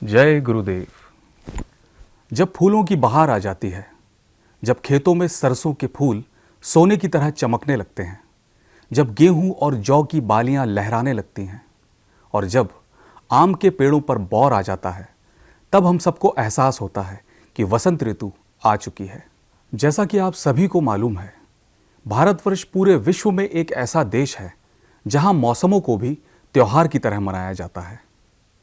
जय गुरुदेव। जब फूलों की बहार आ जाती है, जब खेतों में सरसों के फूल सोने की तरह चमकने लगते हैं, जब गेहूं और जौ की बालियां लहराने लगती हैं और जब आम के पेड़ों पर बौर आ जाता है, तब हम सबको एहसास होता है कि वसंत ऋतु आ चुकी है। जैसा कि आप सभी को मालूम है, भारतवर्ष पूरे विश्व में एक ऐसा देश है जहां मौसमों को भी त्योहार की तरह मनाया जाता है।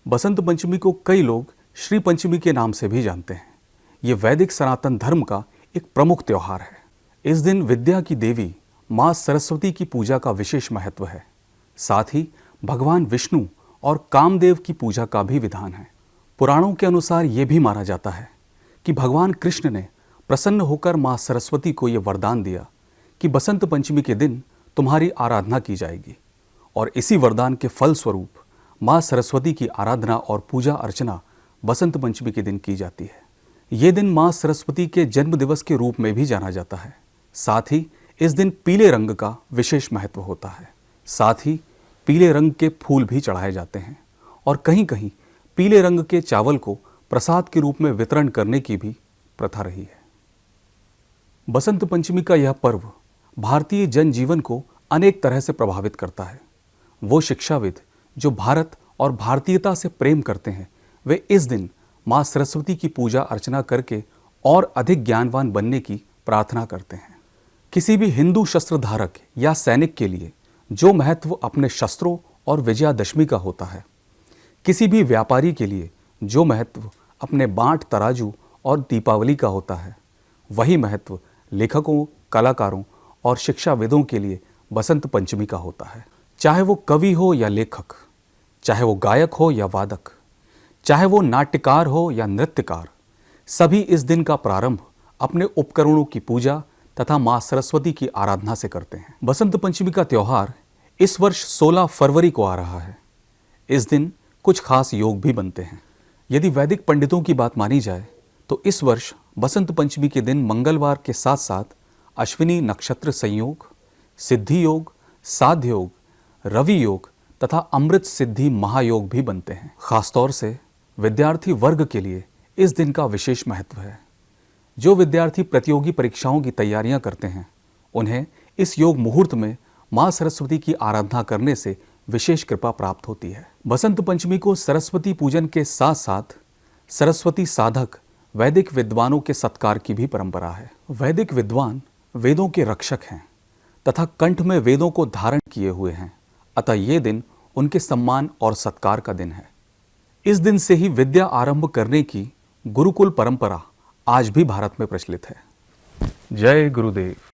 बसंत पंचमी को कई लोग श्री पंचमी के नाम से भी जानते हैं। ये वैदिक सनातन धर्म का एक प्रमुख त्योहार है। इस दिन विद्या की देवी माँ सरस्वती की पूजा का विशेष महत्व है। साथ ही भगवान विष्णु और कामदेव की पूजा का भी विधान है। पुराणों के अनुसार ये भी माना जाता है कि भगवान कृष्ण ने प्रसन्न होकर माँ सरस्वती को ये वरदान दिया कि बसंत पंचमी के दिन तुम्हारी आराधना की जाएगी, और इसी वरदान के फल स्वरूप माँ सरस्वती की आराधना और पूजा अर्चना बसंत पंचमी के दिन की जाती है। ये दिन माँ सरस्वती के जन्म दिवस के रूप में भी जाना जाता है। साथ ही इस दिन पीले रंग का विशेष महत्व होता है। साथ ही पीले रंग के फूल भी चढ़ाए जाते हैं और कहीं कहीं पीले रंग के चावल को प्रसाद के रूप में वितरण करने की भी प्रथा रही है। बसंत पंचमी का यह पर्व भारतीय जनजीवन को अनेक तरह से प्रभावित करता है। वो शिक्षाविद जो भारत और भारतीयता से प्रेम करते हैं, वे इस दिन माँ सरस्वती की पूजा अर्चना करके और अधिक ज्ञानवान बनने की प्रार्थना करते हैं। किसी भी हिंदू शस्त्रधारक या सैनिक के लिए जो महत्व अपने शस्त्रों और विजयादशमी का होता है, किसी भी व्यापारी के लिए जो महत्व अपने बांट तराजू और दीपावली का होता है, वही महत्व लेखकों, कलाकारों और शिक्षाविदों के लिए बसंत पंचमी का होता है। चाहे वो कवि हो या लेखक, चाहे वो गायक हो या वादक, चाहे वो नाट्यकार हो या नृत्यकार, सभी इस दिन का प्रारंभ अपने उपकरणों की पूजा तथा माँ सरस्वती की आराधना से करते हैं। बसंत पंचमी का त्यौहार इस वर्ष 16 फरवरी को आ रहा है। इस दिन कुछ खास योग भी बनते हैं। यदि वैदिक पंडितों की बात मानी जाए तो इस वर्ष बसंत पंचमी के दिन मंगलवार के साथ साथ अश्विनी नक्षत्र संयोग, सिद्धि योग, साध्य योग, रवि योग तथा अमृत सिद्धि महायोग भी बनते हैं। खासतौर से विद्यार्थी वर्ग के लिए इस दिन का विशेष महत्व है। जो विद्यार्थी प्रतियोगी परीक्षाओं की तैयारियां करते हैं, उन्हें इस योग मुहूर्त में माँ सरस्वती की आराधना करने से विशेष कृपा प्राप्त होती है। बसंत पंचमी को सरस्वती पूजन के साथ साथ सरस्वती साधक वैदिक विद्वानों के सत्कार की भी परंपरा है। वैदिक विद्वान वेदों के रक्षक हैं तथा कंठ में वेदों को धारण किए हुए हैं, अतः ये दिन उनके सम्मान और सत्कार का दिन है। इस दिन से ही विद्या आरंभ करने की गुरुकुल परंपरा आज भी भारत में प्रचलित है। जय गुरुदेव।